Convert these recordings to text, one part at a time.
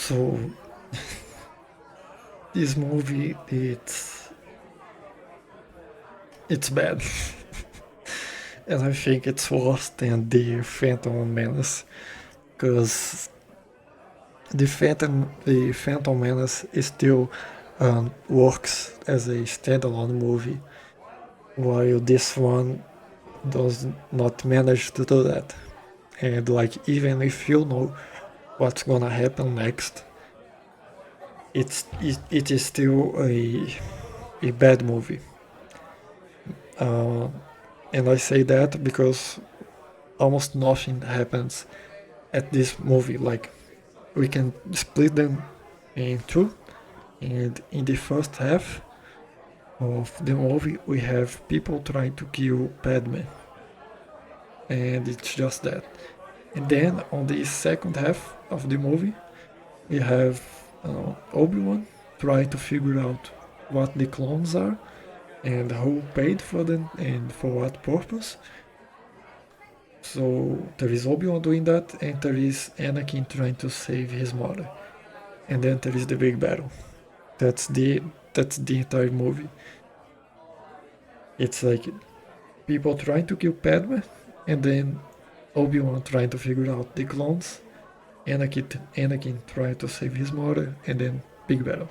So this movie, it's bad, and I think it's worse than the Phantom Menace, because the Phantom Menace is still works as a standalone movie, while this one does not manage to do that. And like, even if you know what's gonna happen next, it is still a bad movie. Uh, and I say that because almost nothing happens at this movie. Like, we can split them in two, and in the first half of the movie we have people trying to kill Padme, and it's just that. And then on the second half of the movie we have Obi-Wan trying to figure out what the clones are and who paid for them and for what purpose. So there is Obi-Wan doing that, and there is Anakin trying to save his mother, and then there is the big battle. That's the entire movie. It's like people trying to kill Padme, and then Obi-Wan trying to figure out the clones, Anakin trying to save his mother, and then big battle.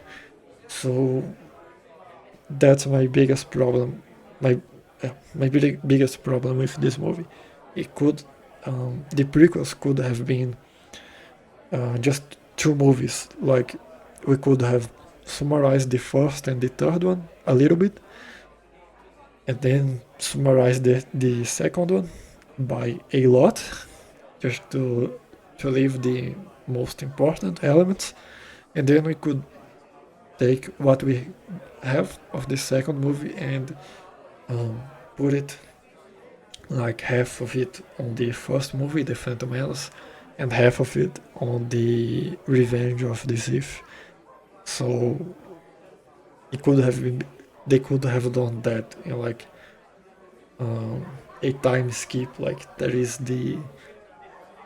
So that's my biggest problem. My biggest problem with this movie. It could The prequels could have been just two movies. Like, we could have summarized the first and the third one a little bit, and then summarize the second one by a lot, just to leave the most important elements, and then we could take what we have of the second movie and put it, like, half of it on the first movie, The Phantom Menace, and half of it on the Revenge of the Sith. So it could have been, they could have done that in like a time skip. Like, there is the,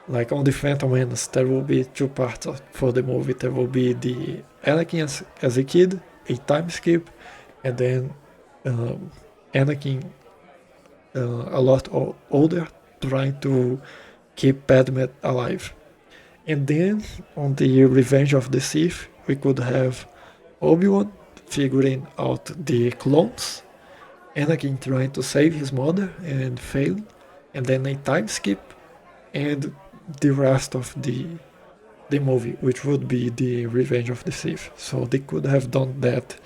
like, on the Phantom Menace there will be two parts for the movie. There will be the Anakin as a kid, a time skip, and then Anakin a lot older, trying to keep Padme alive. And then on the Revenge of the Sith we could have Obi-Wan figuring out the clones, Anakin trying to save his mother and failing, and then a time skip, and the rest of the movie, which would be the Revenge of the Sith. So they could have done that.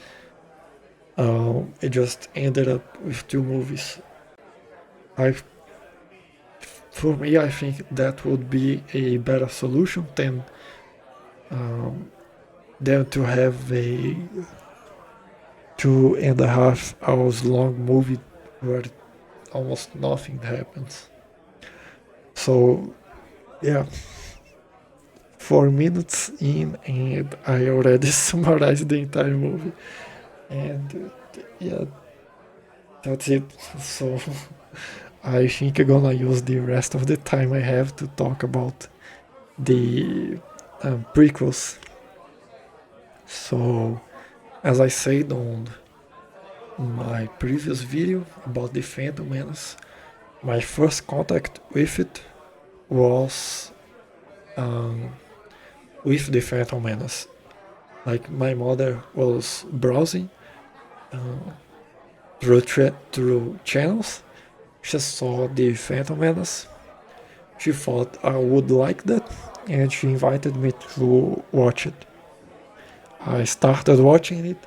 It just ended up with two movies. I, for me, I think that would be a better solution than to have a 2.5 hours long movie where almost nothing happens. So yeah, 4 minutes in and I already summarized the entire movie, and yeah, that's it. So I think I'm gonna use the rest of the time I have to talk about the prequels. So, as I said on my previous video about the Phantom Menace, my first contact with it was with the Phantom Menace. Like, my mother was browsing through channels. She saw the Phantom Menace. She thought I would like that, and she invited me to watch it. I started watching it,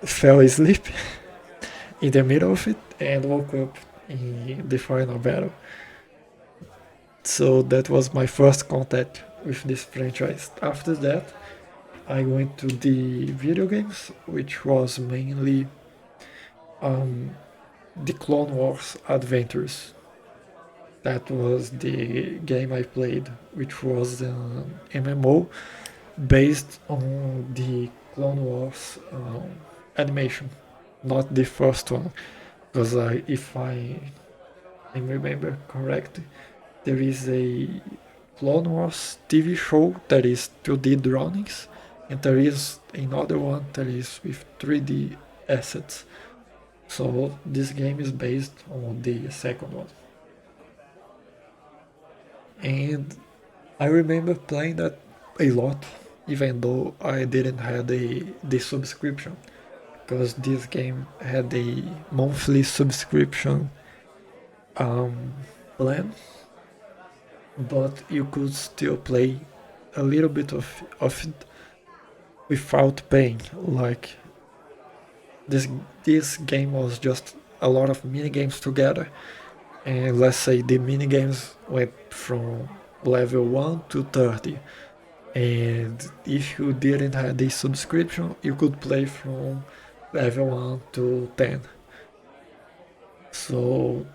fell asleep in the middle of it, and woke up in the final battle. So that was my first contact with this franchise. After that, I went to the video games, which was mainly the Clone Wars Adventures. That was the game I played, which was an MMO based on the Clone Wars animation, not the first one, because if I remember correctly, there is Clone Wars TV show that is 2D drawings, and there is another one that is with 3D assets. So this game is based on the second one. And I remember playing that a lot, even though I didn't have the subscription, because this game had a monthly subscription plan, but you could still play a little bit of it without paying. Like this game was just a lot of mini games together, and let's say the mini games went from level 1 to 30, and if you didn't have the subscription you could play from level 1 to 10. So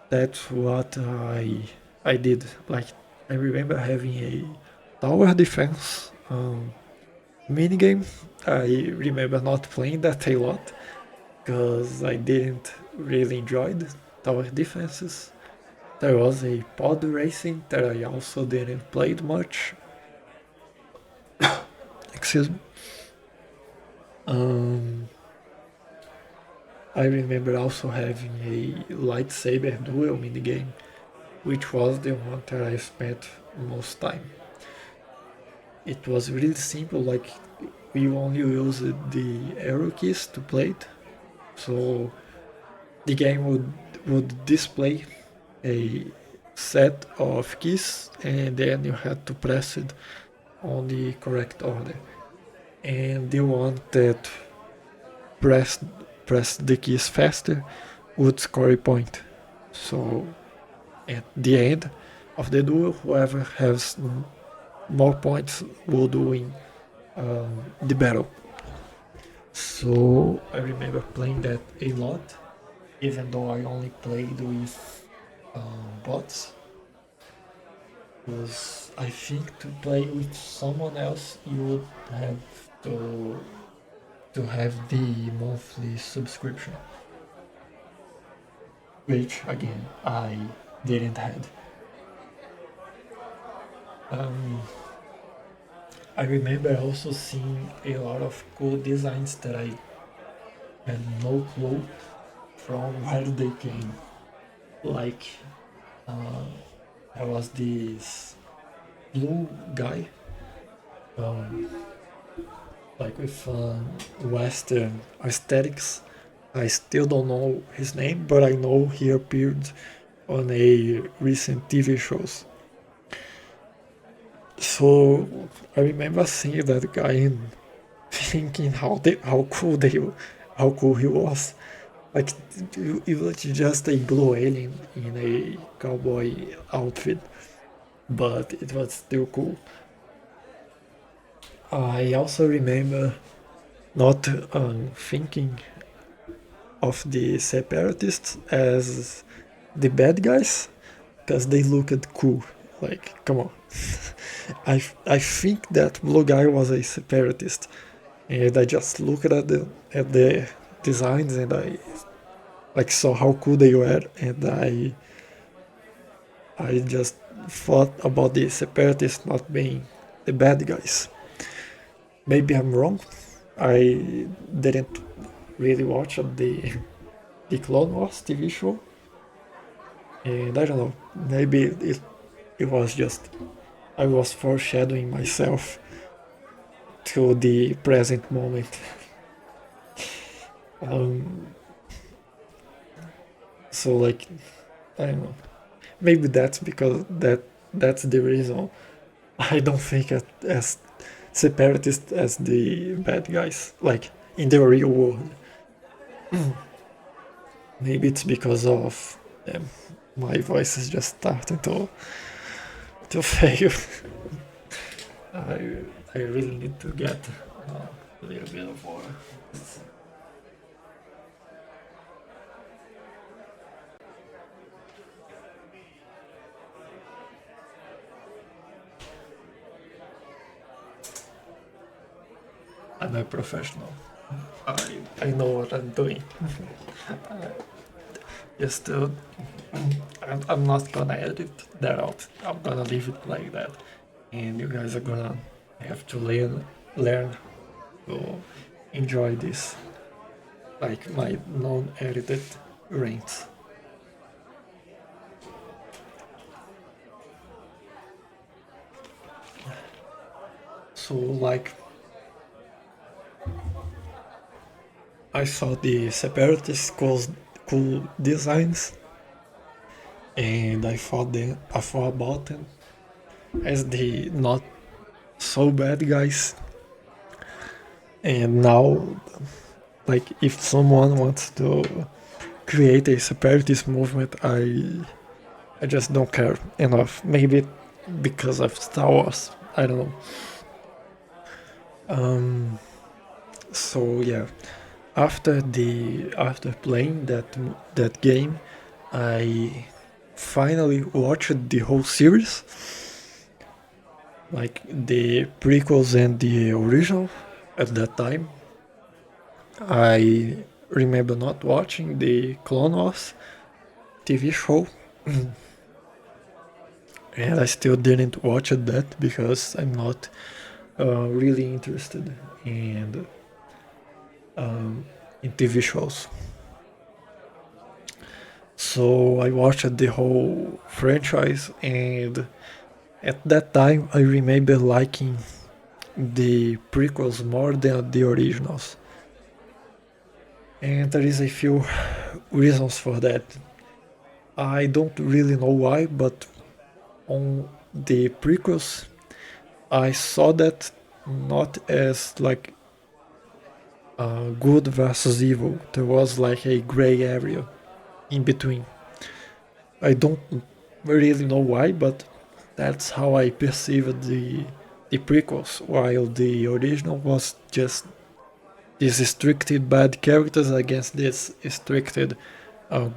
that's what I did. Like I remember having a tower defense minigame. I remember not playing that a lot because I didn't really enjoy the tower defenses. There was a pod racing that I also didn't play much. Excuse me. I remember also having a lightsaber duel minigame, which was the one that I spent most time. It was really simple, like we only used the arrow keys to play it. So the game would display a set of keys and then you had to press it on the correct order. And the one that pressed the keys faster would score a point. So at the end of the duel, whoever has more points will win the battle. So I remember playing that a lot, even though I only played with bots. Because I think to play with someone else, you would have to have the monthly subscription, which again I didn't have. I remember also seeing a lot of cool designs that I had no clue from where they came. Like there was this blue guy, like with Western aesthetics. I still don't know his name, but I know he appeared on a recent TV shows. So I remember seeing that guy and thinking how cool he was. Like it was just a blue alien in a cowboy outfit, but it was still cool. I also remember not thinking of the separatists as the bad guys because they looked cool. Like, come on. I think that blue guy was a separatist, and I just looked at the designs and I like saw how cool they were, and I just thought about the separatists not being the bad guys. Maybe I'm wrong. I didn't really watch the Clone Wars TV show, and I don't know. Maybe it was just I was foreshadowing myself to the present moment. So like I don't know. Maybe that's because that's the reason I don't think as separatists as the bad guys, like in the real world. Maybe it's because of my voice is just starting to fail. I really need to get a little bit of water. I'm a professional. I know what I'm doing. Just I'm not gonna edit that out. I'm gonna leave it like that, and you guys are gonna have to learn to enjoy this, like my non-edited rants. So like I saw the separatist cool designs, and I thought about them as the not so bad guys. And now, like, if someone wants to create a separatist movement, I just don't care enough. Maybe because of Star Wars. I don't know. So yeah, after playing that game, I finally watched the whole series, like the prequels and the original. At that time, I remember not watching the Clone Wars TV show, and I still didn't watch that because I'm not really interested in in TV shows. So I watched the whole franchise, and at that time I remember liking the prequels more than the originals. And there is a few reasons for that. I don't really know why, but on the prequels I saw that not as like good versus evil. There was like a gray area in between. I don't really know why, but that's how I perceived the prequels, while the original was just these restricted bad characters against these restricted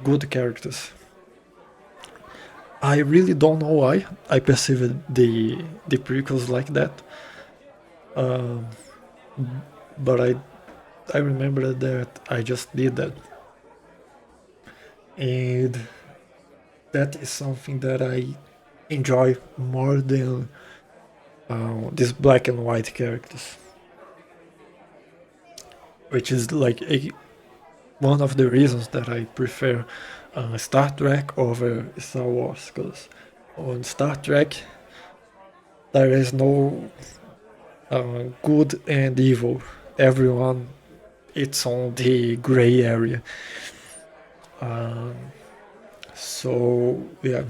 good characters. I really don't know why I perceived the prequels like that, um, but I remember that I just did that, and that is something that I enjoy more than these black and white characters, which is like one of the reasons that I prefer Star Trek over Star Wars, because on Star Trek there is no good and evil. Everyone it's on the gray area. Um, so yeah,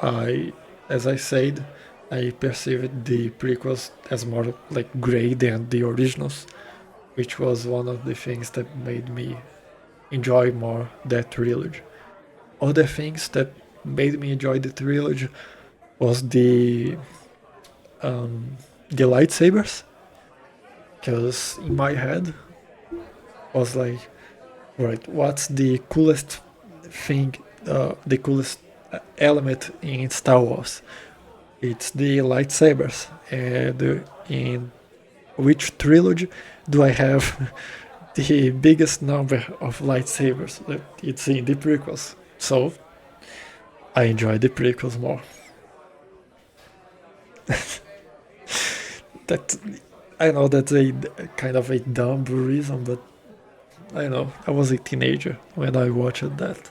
I as I said, I perceived the prequels as more like gray than the originals, which was one of the things that made me enjoy more that trilogy. Other things that made me enjoy the trilogy was the lightsabers, because in my head was like, right, what's the coolest thing, the coolest element in Star Wars? It's the lightsabers. And in which trilogy do I have the biggest number of lightsabers? It's in the prequels. So I enjoy the prequels more. That I know that's a kind of a dumb reason, but I know I was a teenager when I watched that.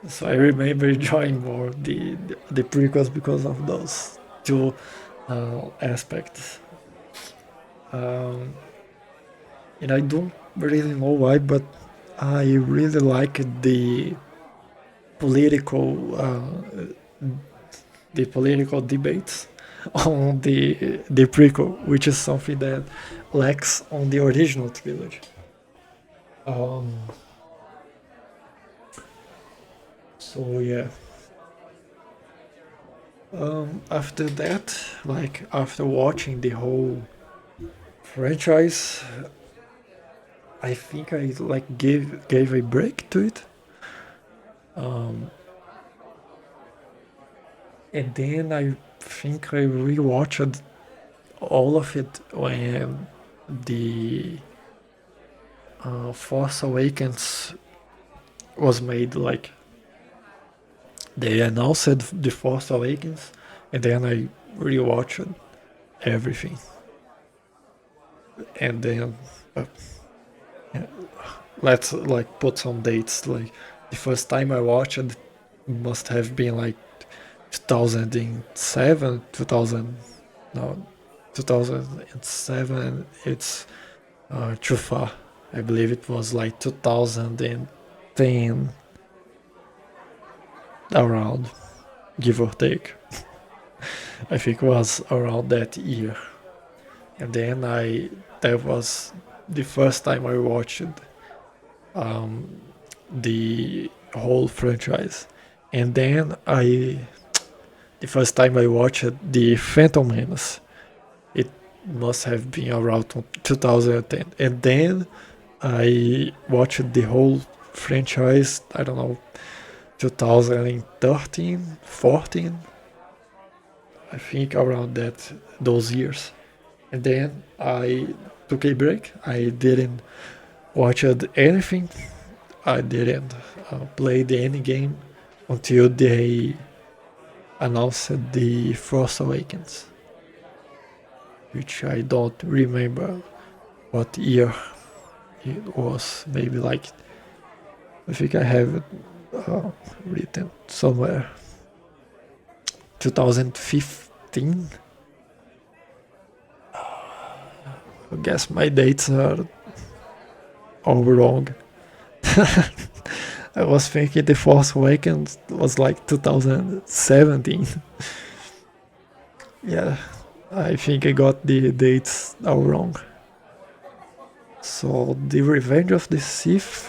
So I remember enjoying more the prequels because of those two aspects. Um, and I don't really know why, but I really like political the political debates on the prequel, which is something that lacks on the original trilogy. Um, so yeah. After that, like after watching the whole franchise, I think I like gave a break to it. And then I think I rewatched all of it when the Force Awakens was made like they announced The Force Awakens, and then I rewatched everything, and then uh, let's like put some dates. Like the first time I watched it must have been like 2007, 2000, no, 2007. It's too far. I believe it was like 2010 around, give or take. I think it was around that year. And then that was the first time I watched um, the whole franchise. And then the first time I watched the Phantom Menace, it must have been around 2010. And then I watched the whole franchise, I don't know, 2013, 14, I think around those years. And then I took a break. I didn't watch anything. I didn't play any game until they announced the Force Awakens, which I don't remember what year it was. Maybe like, I think I have it written somewhere. 2015. I guess my dates are all wrong. I was thinking The Force Awakens was like 2017. Yeah, I think I got the dates all wrong. So, The Revenge of the Sith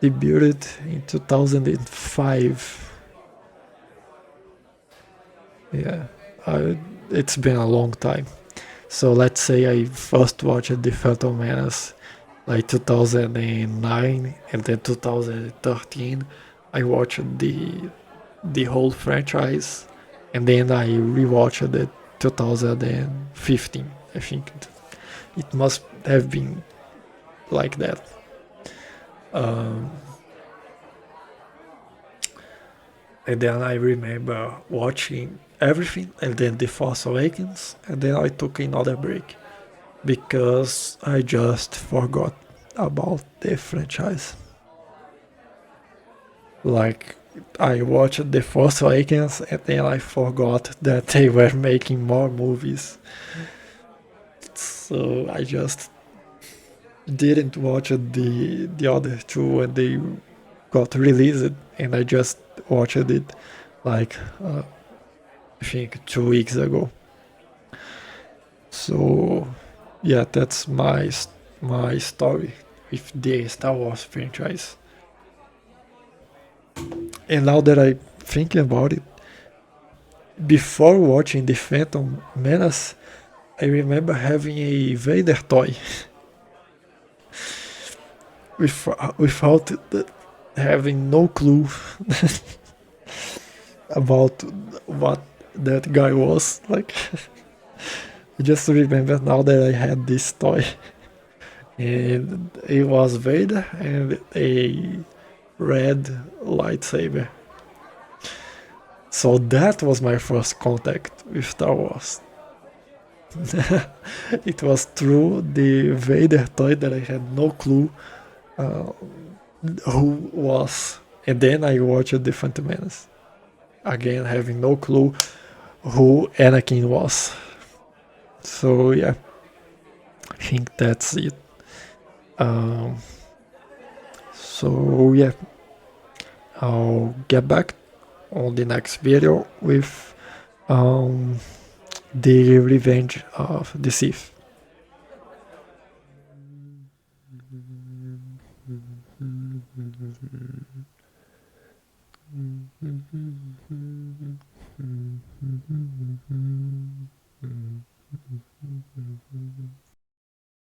debuted in 2005. Yeah, it's been a long time. So let's say I first watched The Phantom Menace like 2009, and then 2013 I watched the whole franchise, and then I rewatched it 2015. I think it must have been like that. Um, and then I remember watching everything, and then The Force Awakens, and then I took another break because I just forgot about the franchise. Like, I watched The Force Awakens and then I forgot that they were making more movies. So I just didn't watch the other two when they got released, and I just watched it like I think 2 weeks ago. So yeah, that's my story with the Star Wars franchise. And now that I think about it, before watching the Phantom Menace, I remember having a Vader toy without having no clue about what that guy was. Like, I just remember now that I had this toy. And it was Vader and a red lightsaber. So that was my first contact with Star Wars. It was through the Vader toy that I had no clue uh, who was. And then I watched The Phantom Menace. Again, having no clue who Anakin was. So yeah, I think that's it. Um, so yeah, I'll get back on the next video with um, the Revenge of the Sith.